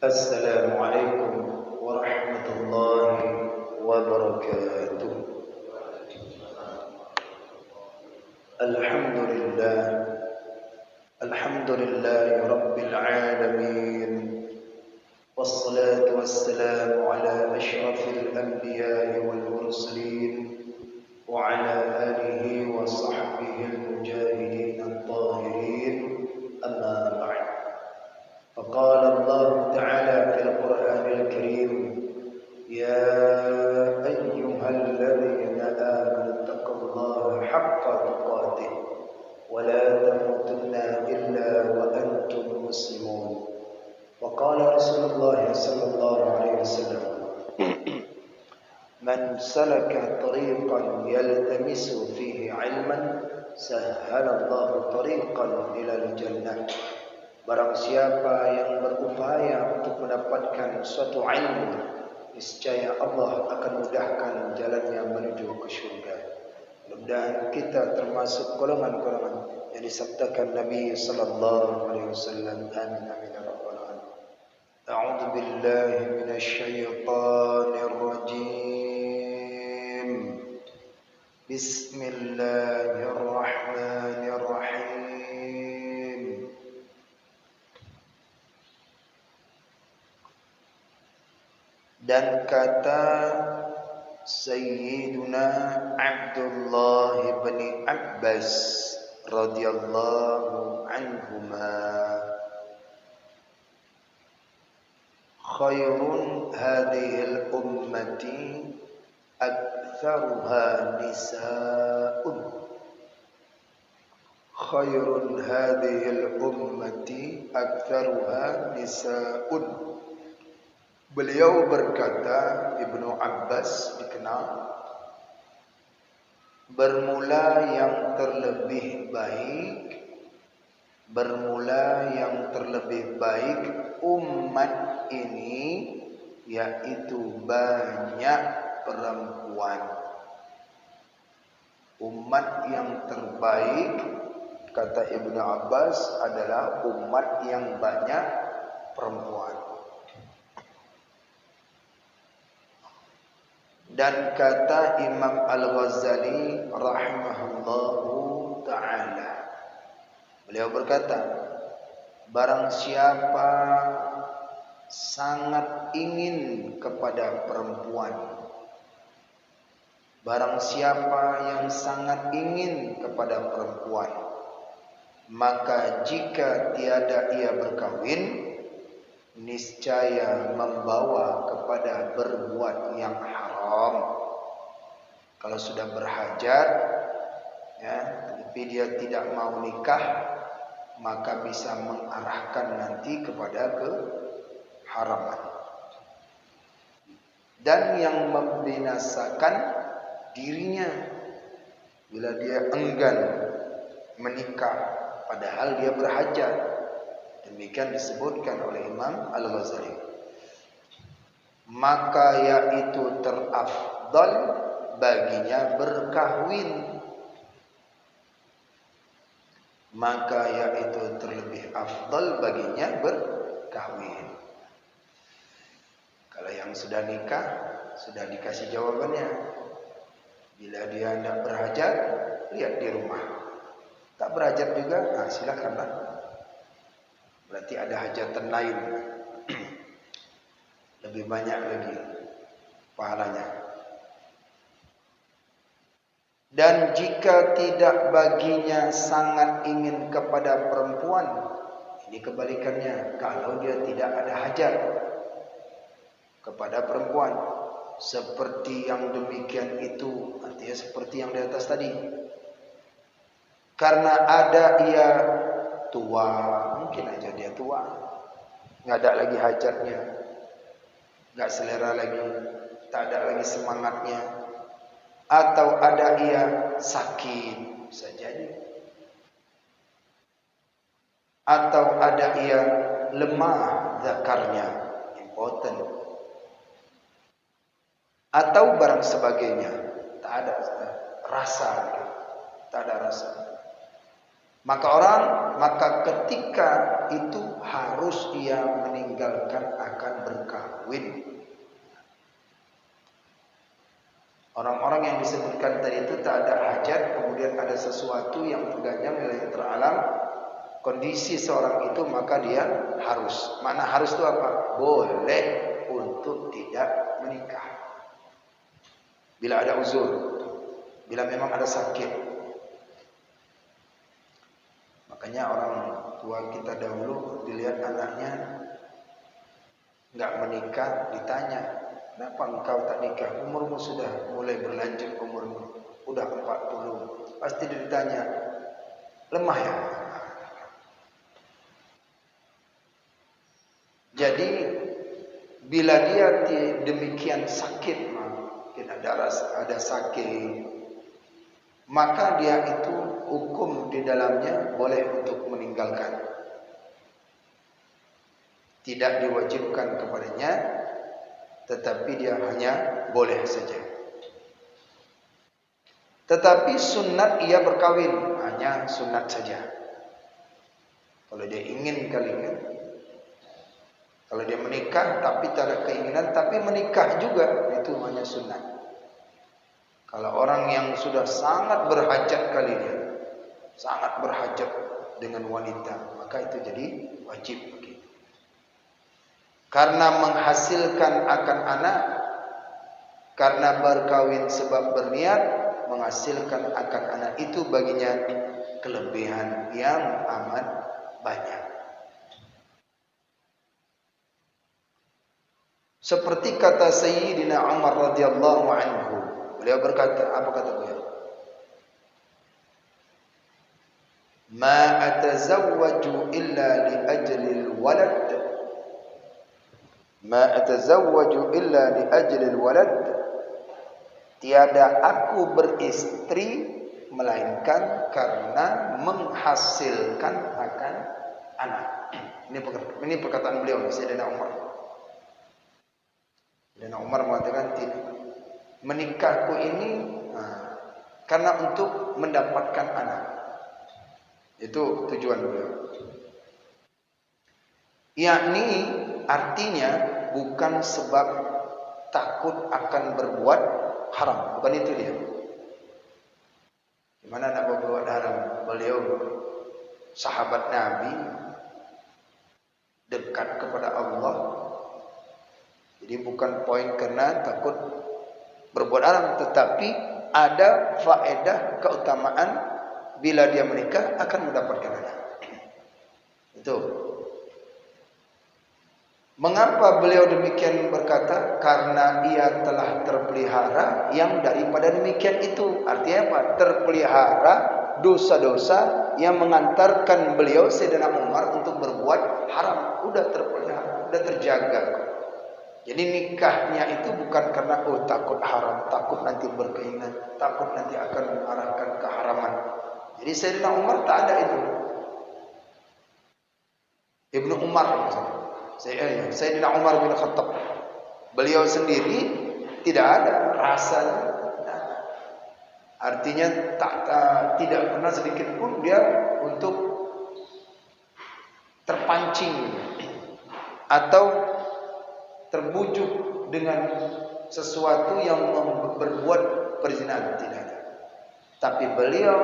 Assalamualaikum warahmatullahi wabarakatuh. Alhamdulillah, alhamdulillahi rabbil alamin. Wassalatu wassalamu ala asyrafil anbiya'i wal mursalin wa ala alihi wa sahbihi al-mujahidin at-tahirin. Amma ba'd. فقال الله تعالى في القرآن الكريم: يا أيها الذين آمنوا اتقوا الله حق تقاته ولا تموتن إلا وأنتم مسلمون. وقال رسول الله صلى الله عليه وسلم: من سلك طريقا يلتمس فيه علما سهل الله طريقا إلى الجنة. Barang siapa yang berupaya untuk mendapatkan suatu ilmu, niscaya Allah akan mudahkan jalannya menuju ke syurga. Mudah-mudahan kita termasuk golongan-golongan yang disabdakan Nabi sallallahu alaihi wasallam. Amin amin ya rabbal alamin. A'udzu billahi minasy syaithanir rajim. Bismillahirrahmanirrahim. Dan kata Sayyiduna Abdullah bin Abbas radhiyallahu anhuma, khairun hadhil ummati aktsaruha nisaa'un. Khairun hadhil ummati aktsaruha nisaa'un. Beliau berkata, Ibnu Abbas dikenal, bermula yang terlebih baik umat ini yaitu banyak perempuan. Umat yang terbaik, kata Ibnu Abbas, adalah umat yang banyak perempuan. Dan kata Imam Al-Ghazali rahimahullahu ta'ala, beliau berkata, barang siapa sangat ingin kepada perempuan, barang siapa yang sangat ingin kepada perempuan, maka jika tiada ia berkawin, niscaya membawa kepada berbuat yang haram. Kalau sudah berhajat, ya, tapi dia tidak mau nikah, maka bisa mengarahkan nanti kepada keharaman. Dan yang membinasakan dirinya bila dia enggan menikah padahal dia berhajat. Demikian disebutkan oleh Imam Al-Ghazali. Maka yaitu terafdal baginya berkahwin. Maka yaitu terlebih afdal baginya berkahwin. Kalau yang sudah nikah, sudah dikasih jawabannya. Bila dia tidak berhajat, lihat di rumah. Tak berhajat juga, nah silakanlah. Berarti ada hajatan lain. Lebih banyak lagi pahalanya. Dan jika tidak baginya sangat ingin kepada perempuan, ini kebalikannya. Kalau dia tidak ada hajat kepada perempuan, seperti yang demikian itu, artinya seperti yang di atas tadi. Karena ada ia tua, mungkin aja dia tua, nggak ada lagi hajatnya, nggak selera lagi, tak ada lagi semangatnya, atau ada ia sakit, bisa jadi, atau ada ia lemah zakarnya, impoten, atau barang sebagainya, tak ada rasa, tak ada rasa. Maka ketika itu harus ia meninggalkan akan berkawin. Orang-orang yang disebutkan tadi itu tak ada hajat, kemudian ada sesuatu yang terganjal nilai teralam kondisi seorang itu, maka dia harus. Makna harus itu apa? Boleh untuk tidak menikah. Bila ada uzur, bila memang ada sakit. Makanya orang tua kita dahulu dilihat anaknya nggak menikah, ditanya, kenapa engkau tak nikah? Umurmu sudah mulai berlanjut, umurmu udah 40. Pasti ditanya, lemah ya? Jadi bila dia demikian sakit, mungkin ada sakit, maka dia itu hukum di dalamnya boleh untuk meninggalkan. Tidak diwajibkan kepadanya, tetapi dia hanya boleh saja. Tetapi sunat ia berkawin, hanya sunat saja. Kalau dia ingin kali kan. Kalau dia menikah tapi tak ada keinginan, tapi menikah juga, itu hanya sunat. Kalau orang yang sudah sangat berhajat kali dia, sangat berhajat dengan wanita, maka itu jadi wajib begitu. Karena menghasilkan akan anak, karena berkawin sebab berniat, menghasilkan akan anak itu baginya kelebihan yang amat banyak. Seperti kata Sayyidina Umar radhiyallahu anhu, beliau berkata, apa kata beliau? Ma atazawwaju illa li ajlil walad. Ma atazawwaju illa li ajlil walad. Tiada aku beristri melainkan karena menghasilkan akan anak. Ini perkataan beliau, Sayyidina Umar. Sayyidina Umar mengatakan, menikahku ini karena untuk mendapatkan anak. Itu tujuan beliau. Yakni artinya bukan sebab takut akan berbuat haram. Bukan itu dia. Gimana nak berbuat haram? Beliau sahabat Nabi, dekat kepada Allah. Jadi bukan poin karena takut berbuat haram, tetapi ada faedah keutamaan bila dia menikah akan mendapatkan anak. Itu. Mengapa beliau demikian berkata? Karena ia telah terpelihara yang daripada demikian itu. Artinya apa? Terpelihara dosa-dosa yang mengantarkan beliau Sayyidina Umar untuk berbuat haram. Udah terpelihara, udah terjaga. Jadi nikahnya itu bukan karena takut haram, takut nanti berkeinginan, takut nanti akan mengarahkan ke haraman. Jadi Sayyidina Umar tak ada itu. Ibnu Umar misalnya. Sayyidina Umar bin Khattab, beliau sendiri tidak ada rasanya. Artinya tidak pernah sedikit pun dia untuk terpancing atau terbujuk dengan sesuatu yang berbuat perzinahan, tidak ada. Tapi beliau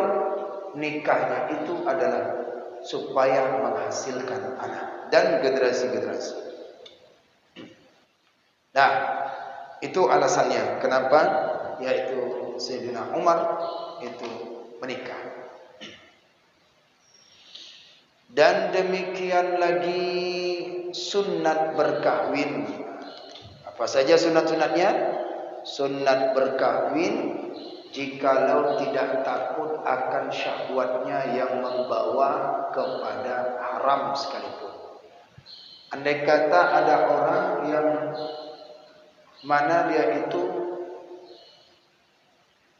nikahnya itu adalah supaya menghasilkan anak dan generasi-generasi. Nah, itu alasannya kenapa yaitu Sayyidina Umar itu menikah. Dan demikian lagi sunat berkahwin. Apa saja sunat-sunatnya? Sunat berkahwin jikalau tidak takut akan syahwatnya yang membawa kepada haram sekalipun. Andai kata ada orang yang mana dia itu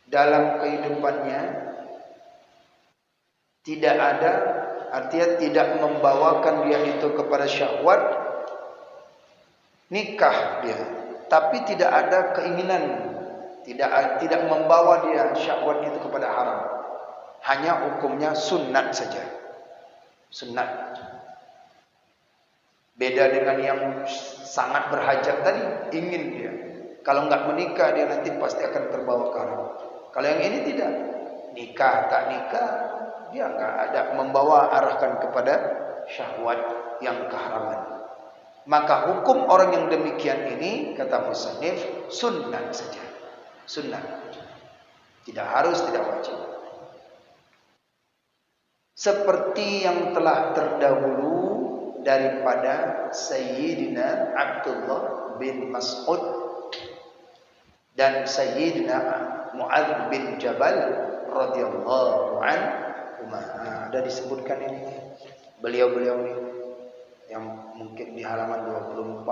dalam kehidupannya tidak ada, artinya tidak membawakan dia itu kepada syahwat, nikah dia, tapi tidak ada keinginan, tidak membawa dia syahwat itu kepada haram. hanya hukumnya sunat saja. Sunat. Beda dengan yang sangat berhajat tadi, ingin dia. Kalau enggak menikah dia nanti pasti akan terbawa ke haram. Kalau yang ini tidak, nikah tak nikah, dia enggak ada membawa arahkan kepada syahwat yang keharaman. Maka hukum orang yang demikian ini, kata musannif, sunnah saja. Sunnah. Tidak harus, tidak wajib. Seperti yang telah terdahulu daripada Sayyidina Abdullah bin Mas'ud dan Sayyidina Mu'adz bin Jabal radhiyallahu anhu. Ada disebutkan ini beliau-beliau ini yang mungkin di halaman 24.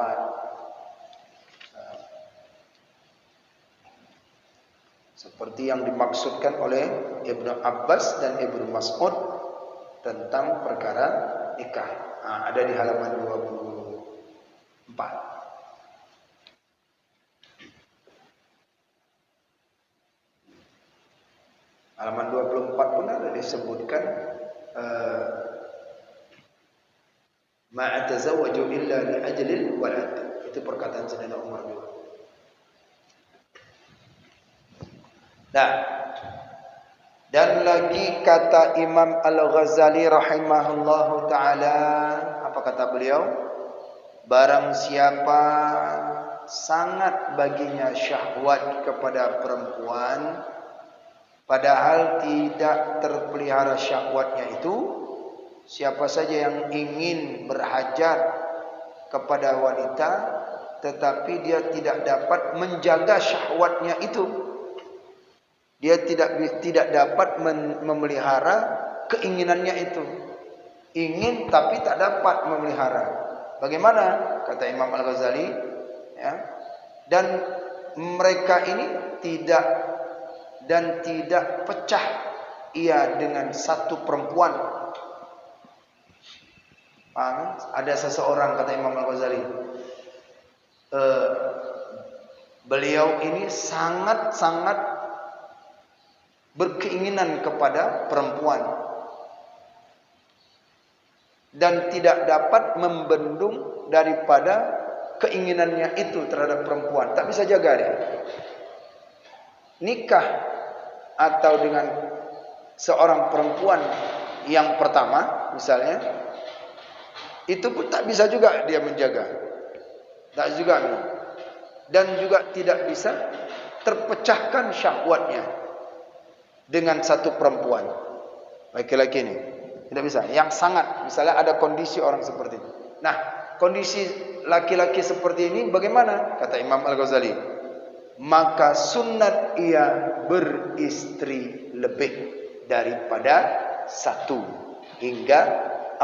Seperti yang dimaksudkan oleh Ibnu Abbas dan Ibnu Mas'ud tentang perkara nikah. Ada di halaman 24. Halaman 24 pun ada disebutkan ma'atazawwaju illa li ajlil walad. Itu perkataan Sayyidina Umar juga. Nah, dan lagi kata Imam Al-Ghazali rahimahullahu ta'ala, apa kata beliau? Barang siapa sangat baginya syahwat kepada perempuan, padahal tidak terpelihara syahwatnya itu, siapa saja yang ingin berhajat kepada wanita, tetapi dia tidak dapat menjaga syahwatnya itu, dia tidak dapat memelihara keinginannya itu. Ingin tapi tak dapat memelihara. Bagaimana? Kata Imam Al-Ghazali, ya. Dan mereka ini tidak pecah ia dengan satu perempuan. Ada seseorang, kata Imam Al-Ghazali, beliau ini sangat-sangat berkeinginan kepada perempuan dan tidak dapat membendung daripada keinginannya itu terhadap perempuan. Tak bisa jaga dia. Nikah atau dengan seorang perempuan yang pertama misalnya, itu pun tak bisa juga dia menjaga. Tak juga. Dan juga tidak bisa terpecahkan syahwatnya dengan satu perempuan. Laki-laki ini tidak bisa. Yang sangat, misalnya ada kondisi orang seperti itu. Nah, kondisi laki-laki seperti ini bagaimana? Kata Imam Al-Ghazali, maka sunat ia beristri lebih daripada 1 hingga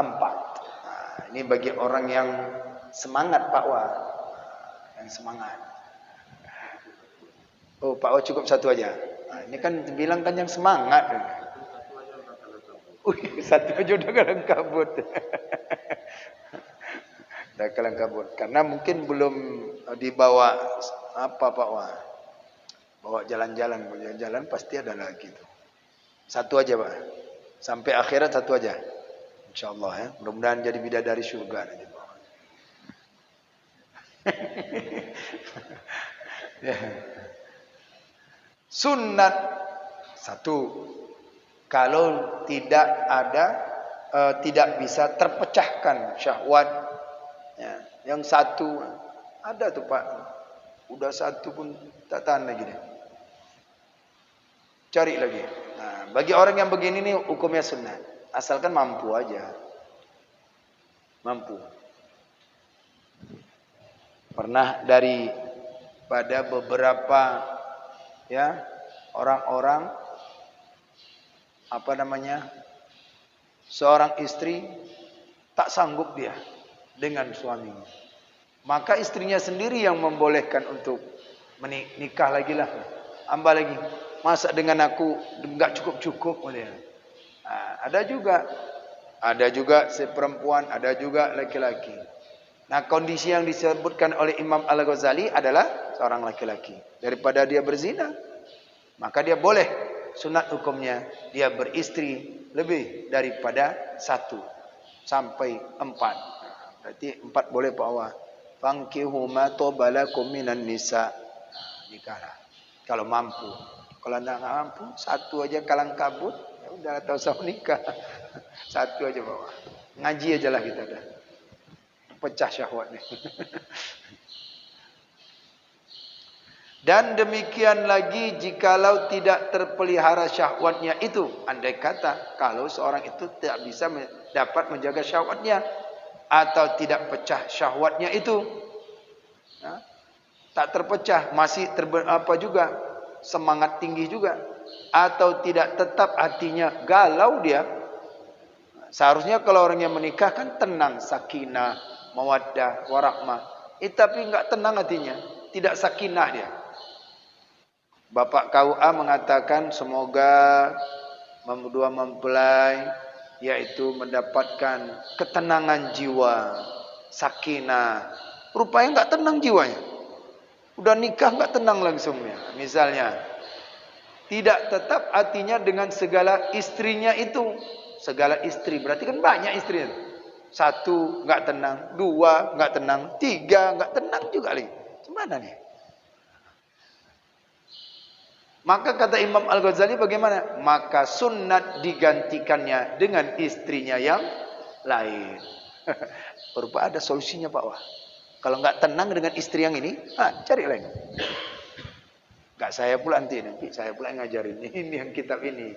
4. Nah, ini bagi orang yang semangat, Pak Wah. Yang semangat. Oh, Pak Wah cukup 1 aja. Nah, ini kan bilang kan yang semangat. Satu aja udah kalang kabut. Udah kalang kabut. Karena mungkin belum dibawa apa Pak Wah. Bawa jalan-jalan pasti ada lagi tuh. 1 aja Pak. Sampai akhirat 1 aja. Insyaallah ya. Mudah-mudahan jadi bidadari surga nanti Pak. Ya. Sunat 1, kalau tidak ada tidak bisa terpecahkan syahwat ya. Yang 1 ada tuh Pak, udah 1 pun tak tahan lagi deh, cari lagi. Nah, bagi orang yang begini nih hukumnya sunat, asalkan mampu aja, mampu. Pernah pada beberapa ya orang-orang seorang istri tak sanggup dia dengan suaminya, maka istrinya sendiri yang membolehkan untuk menikah lagi lah, ambal lagi, masa dengan aku enggak cukup dia. Nah, ada juga si perempuan, ada juga laki-laki. Nah, kondisi yang disebutkan oleh Imam Al-Ghazali adalah seorang laki-laki. Daripada dia berzina, maka dia boleh sunat hukumnya dia beristri lebih daripada 1 sampai 4. Berarti 4 boleh Pak Awah. Fankihu ma tobalakum minan nisa. Nikahlah kalau mampu. Kalau enggak mampu, 1 aja kalang kabut, ya udah tahu usah nikah. 1 aja Pak Awah. Ngaji aja lah kita dah. Pecah syahwat nih. Dan demikian lagi jikalau tidak terpelihara syahwatnya itu. Andai kata kalau seorang itu tidak bisa dapat menjaga syahwatnya atau tidak pecah syahwatnya itu, nah, tak terpecah, masih juga semangat tinggi juga, atau tidak tetap hatinya galau dia. Seharusnya kalau orang yang menikah kan tenang, sakinah, mawaddah, warahmah. Tapi enggak tenang hatinya, tidak sakinah dia. Bapak KUA mengatakan semoga dua mempelai yaitu mendapatkan ketenangan jiwa, sakinah. Rupanya enggak tenang jiwanya. Udah nikah enggak tenang langsungnya. Misalnya tidak tetap hatinya dengan segala istrinya itu. Segala istri berarti kan banyak istrinya. 1 enggak tenang, 2 enggak tenang, 3 enggak tenang juga lagi. Gimana nih? Maka kata Imam Al-Ghazali bagaimana? Maka sunat digantikannya dengan istrinya yang lain. Berupa ada solusinya Pak Wah. Kalau enggak tenang dengan istri yang ini, cari lain. Enggak saya pula nanti saya pula yang ngajarin. Ini yang kitab ini.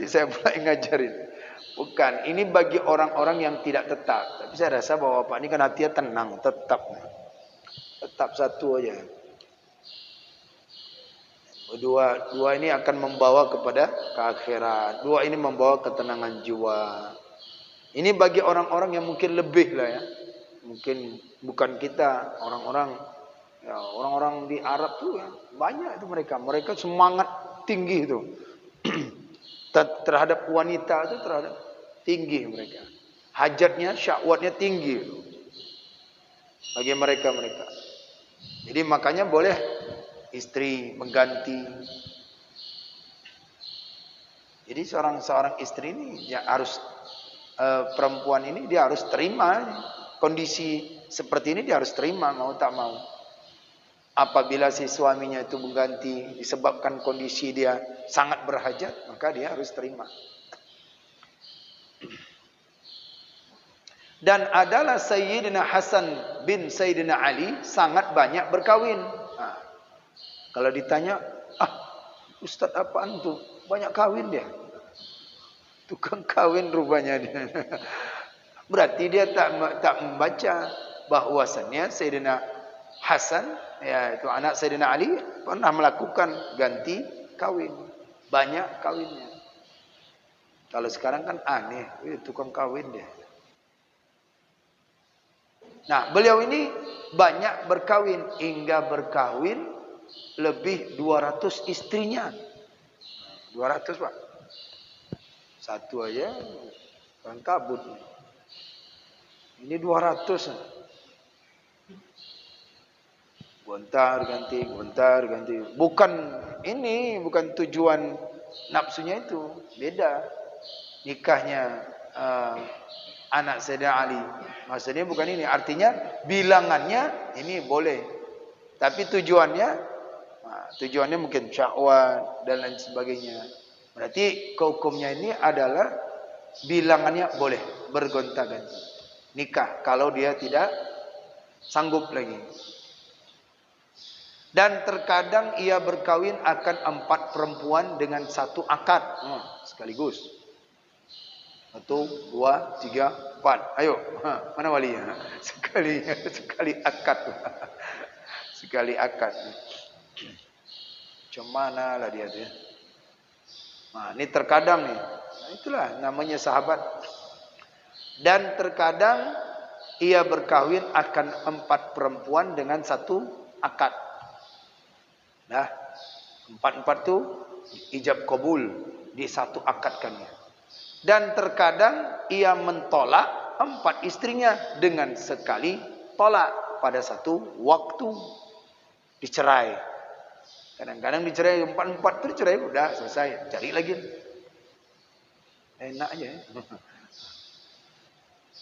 Saya pula yang ngajarin. Bukan, ini bagi orang-orang yang tidak tetap. Tapi saya rasa bahwa Pak ini kan hatinya tenang, tetap. Tetap 1 aja. Dua ini akan membawa kepada keakhirat. 2 ini membawa ketenangan jiwa. Ini bagi orang-orang yang mungkin lebih lah ya. Mungkin bukan kita, orang-orang di Arab tuh ya, banyak itu mereka. Mereka semangat tinggi itu. Terhadap wanita itu terhadap tinggi mereka. Hajatnya, syahwatnya tinggi itu. Bagi mereka. Jadi makanya boleh istri mengganti. Jadi seorang istri ini ya harus perempuan ini dia harus terima kondisi seperti ini, dia harus terima mau tak mau. Apabila si suaminya itu mengganti disebabkan kondisi dia sangat berhajat, maka dia harus terima. Dan adalah Sayyidina Hasan bin Sayyidina Ali sangat banyak berkawin. Kalau ditanya, Ustaz apaan tuh? Banyak kawin dia. Tukang kawin rupanya dia. Berarti dia tak membaca bahwasannya Sayyidina Hasan, ya itu anak Sayyidina Ali, pernah melakukan ganti kawin. Banyak kawinnya. Kalau sekarang kan aneh, tukang kawin dia. Nah, beliau ini banyak berkawin, hingga berkawin lebih 200 istrinya. 200 Pak. 1 aja kan kabut. Ini 200. Gontar ganti. Bukan tujuan nafsunya itu. Beda. Nikahnya anak Sayyidina Ali. Maksudnya bukan ini. Artinya bilangannya ini boleh. Tapi tujuannya mungkin syahwat dan lain sebagainya. Berarti hukumnya ini adalah bilangannya boleh bergonta-ganti. Nikah kalau dia tidak sanggup lagi. Dan terkadang ia berkawin akan 4 perempuan dengan 1 akad sekaligus. 1, 2, 3, 4. Ayo, mana walinya? Sekali akad. Sekali akad. Cemana lah dia tu ya. Ini terkadang nih. Itulah namanya sahabat. Dan terkadang ia berkahwin akan 4 perempuan dengan 1 akad. Nah, 4 tu ijab kabul di 1 akadkannya. Dan terkadang ia mentolak 4 istrinya dengan sekali tolak pada 1 waktu dicerai. Kadang-kadang dicerai 4-4 tuh dicerai udah selesai, cari lagi. Enak aja ya.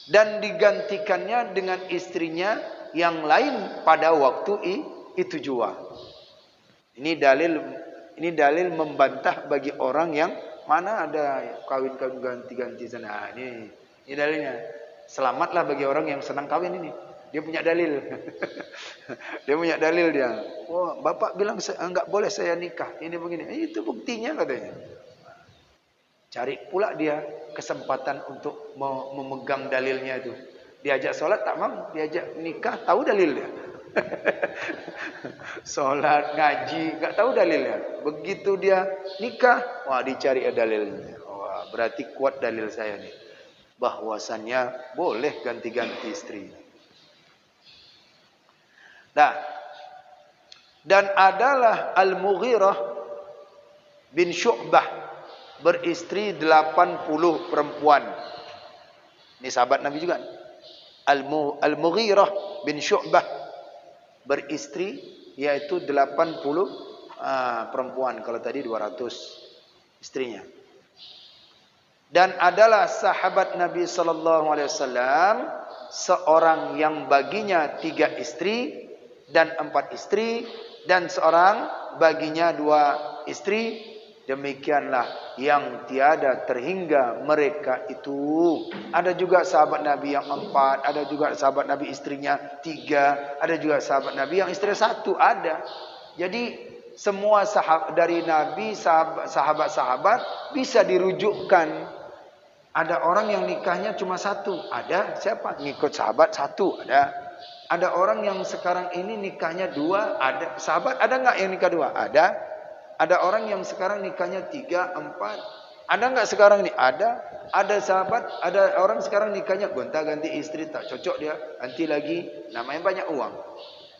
Dan digantikannya dengan istrinya yang lain pada waktu itu juga. Ini dalil membantah bagi orang yang mana ada kawin-kawin ganti-ganti sana. Nah, ini dalilnya. Selamatlah bagi orang yang senang kawin ini. Dia punya dalil. Dia punya dalil dia. Oh, bapak bilang enggak boleh saya nikah. Ini begini. Itu buktinya katanya. Cari pula dia kesempatan untuk memegang dalilnya itu. Diajak sholat tak mau, diajak nikah tahu dalilnya. Sholat, ngaji, nggak tahu dalilnya. Begitu dia nikah, wah dicari dalilnya. Wah, berarti kuat dalil saya nih. Bahwasannya boleh ganti-ganti istri. Nah, dan adalah Al-Mughirah bin Syu'bah beristri 80 perempuan. Ini sahabat Nabi juga. Al-Mughirah bin Syu'bah beristri yaitu 80 perempuan. Kalau tadi 200 istrinya. Dan adalah sahabat Nabi sallallahu alaihi wasallam seorang yang baginya 3 istri dan 4 istri dan seorang baginya 2 istri. Demikianlah yang tiada terhingga mereka itu. Ada juga sahabat Nabi yang 4, ada juga sahabat Nabi istrinya 3, ada juga sahabat Nabi yang istrinya 1, ada. Jadi semua sahabat dari Nabi, sahabat-sahabat bisa dirujukkan. Ada orang yang nikahnya cuma 1, ada. Siapa? Ngikut sahabat 1, ada. Ada orang yang sekarang ini nikahnya 2, ada. Sahabat ada enggak yang nikah 2? Ada. Ada orang yang sekarang nikahnya 3, 4. Ada enggak sekarang ini? Ada. Ada sahabat, ada orang sekarang nikahnya gonta-ganti istri, tak cocok dia. Nanti lagi, namanya banyak uang.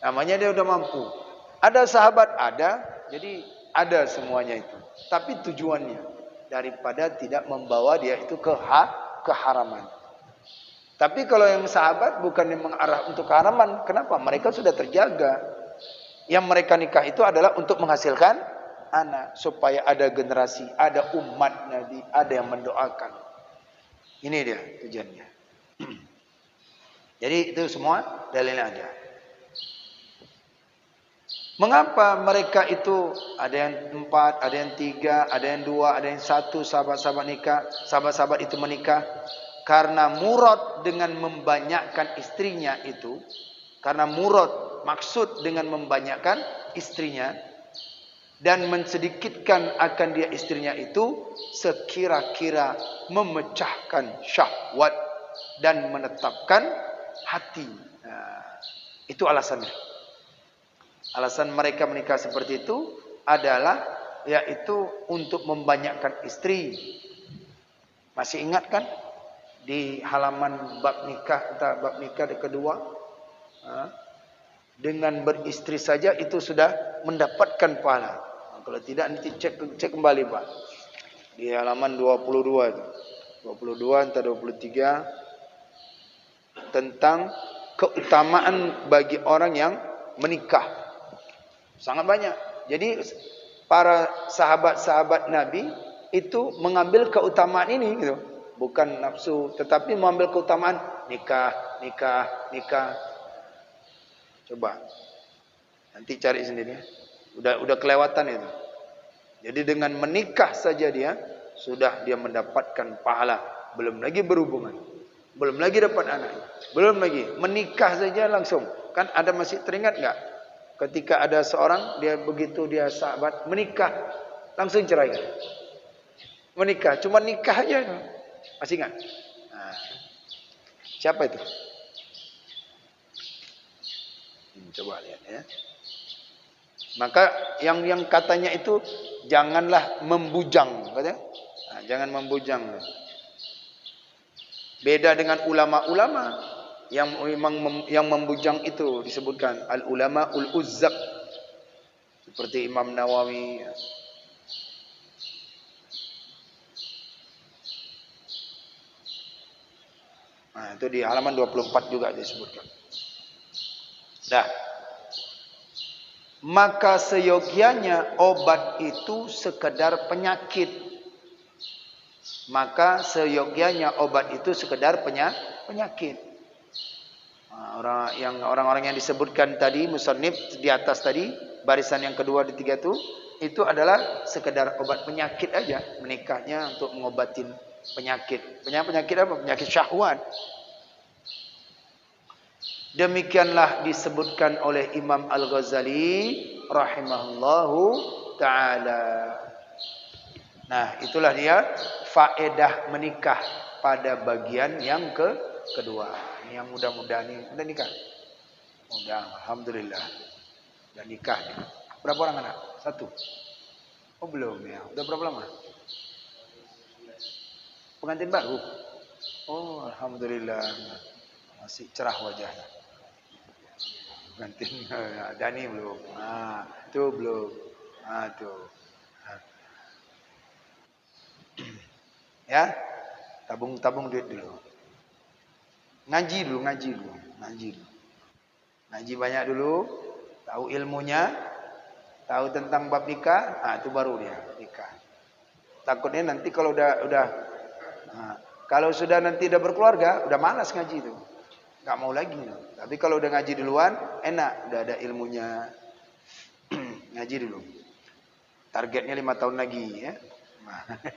Namanya dia udah mampu. Ada sahabat, ada. Jadi ada semuanya itu. Tapi tujuannya daripada tidak membawa dia itu ke keharaman. Tapi kalau yang sahabat bukan yang mengarah untuk keharaman. Kenapa? Mereka sudah terjaga. Yang mereka nikah itu adalah untuk menghasilkan anak, supaya ada generasi, ada umat Nabi, ada yang mendoakan. Ini dia tujuannya. Jadi itu semua dalilnya ada. Mengapa mereka itu ada yang 4, ada yang 3, ada yang 2, ada yang 1 sahabat-sahabat nikah, sahabat-sahabat itu menikah? Karena murad dengan membanyakkan istrinya itu, karena murad maksud dengan membanyakkan istrinya dan mensedikitkan akan dia istrinya itu sekira-kira memecahkan syahwat dan menetapkan hati. Nah, itu alasannya. Alasan mereka menikah seperti itu adalah yaitu untuk membanyakkan istri. Masih ingat kan di halaman bab nikah kedua, dengan beristri saja itu sudah mendapatkan pahala. Kalau tidak nanti cek kembali Pak. Di halaman 22 itu. 22 entah 23 tentang keutamaan bagi orang yang menikah. Sangat banyak. Jadi para sahabat-sahabat Nabi itu mengambil keutamaan ini gitu. Bukan nafsu, tetapi mengambil keutamaan nikah. Coba. Nanti cari sendiri ya. Udah kelewatan itu. Jadi dengan menikah saja dia mendapatkan pahala, belum lagi berhubungan, belum lagi dapat anak, belum lagi menikah saja langsung. Kan ada masih teringat enggak? Ketika ada seorang dia begitu dia sahabat menikah langsung cerai. Menikah, cuma nikah aja. Masih ingat? Nah, siapa itu? Coba lihat ya. Maka yang katanya itu janganlah membujang, katanya. Nah, jangan membujang. Beda dengan ulama-ulama yang membujang itu disebutkan al-ulama ul-uzzab seperti Imam Nawawi. Nah, itu di halaman 24 juga disebutkan. Dah. maka seyogianya obat itu sekedar penyakit. Maka seyogianya obat itu sekedar penyakit. Orang-orang yang disebutkan tadi musannif di atas tadi, barisan yang kedua di tiga itu adalah sekedar obat penyakit aja. Menikahnya untuk mengobatin penyakit. Penyakit apa? Penyakit syahwat. Demikianlah disebutkan oleh Imam Al-Ghazali rahimahullahu ta'ala. Nah, itulah dia faedah menikah pada bagian yang kedua. Ini yang mudah-mudahan ini udah nikah. Udah, alhamdulillah. Udah nikah. Berapa orang anak? 1. Oh, belum ya. Udah berapa lama? Pengantin baru. Oh, alhamdulillah. Masih cerah wajahnya. Pengantin Dani belum. Tuh belum. Tuh. Ya. Tabung duit dulu. Ngaji dulu. Ngaji banyak dulu, tahu ilmunya, tahu tentang bab nikah, itu baru dia nikah. Takutnya nanti kalau kalau sudah nanti udah berkeluarga, udah malas ngaji itu. Enggak mau lagi. Tapi kalau udah ngaji duluan, enak, udah ada ilmunya. Ngaji dulu. Targetnya 5 tahun lagi ya.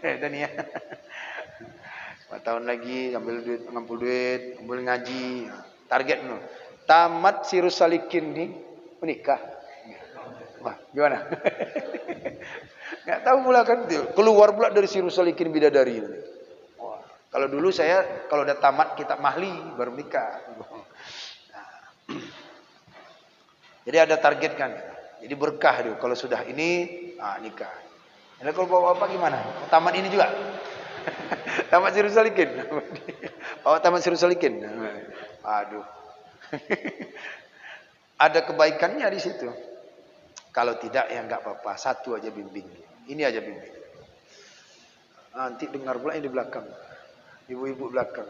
Dan ya. 5 tahun lagi ngambil duit, ambil ngaji. Target dulu. Tamat Sirus Salikin nih menikah. Wah, gimana? Enggak tahu pula kan keluar pula dari Sirus Salikin Bidadari. Wah, kalau dulu saya kalau udah tamat kitab Mahli baru nikah. Jadi ada target kan. Jadi berkah dulu kalau sudah ini nikah. Jadi kalau bapak gimana? Tamat ini juga. Tamat Sirus Salikin. Tamat Sirus Salikin. Aduh. Ada kebaikannya di situ. Kalau tidak ya enggak apa-apa. 1 aja bimbing. Ini aja bimbing. Nanti dengar pula yang di belakang. Ibu-ibu belakang.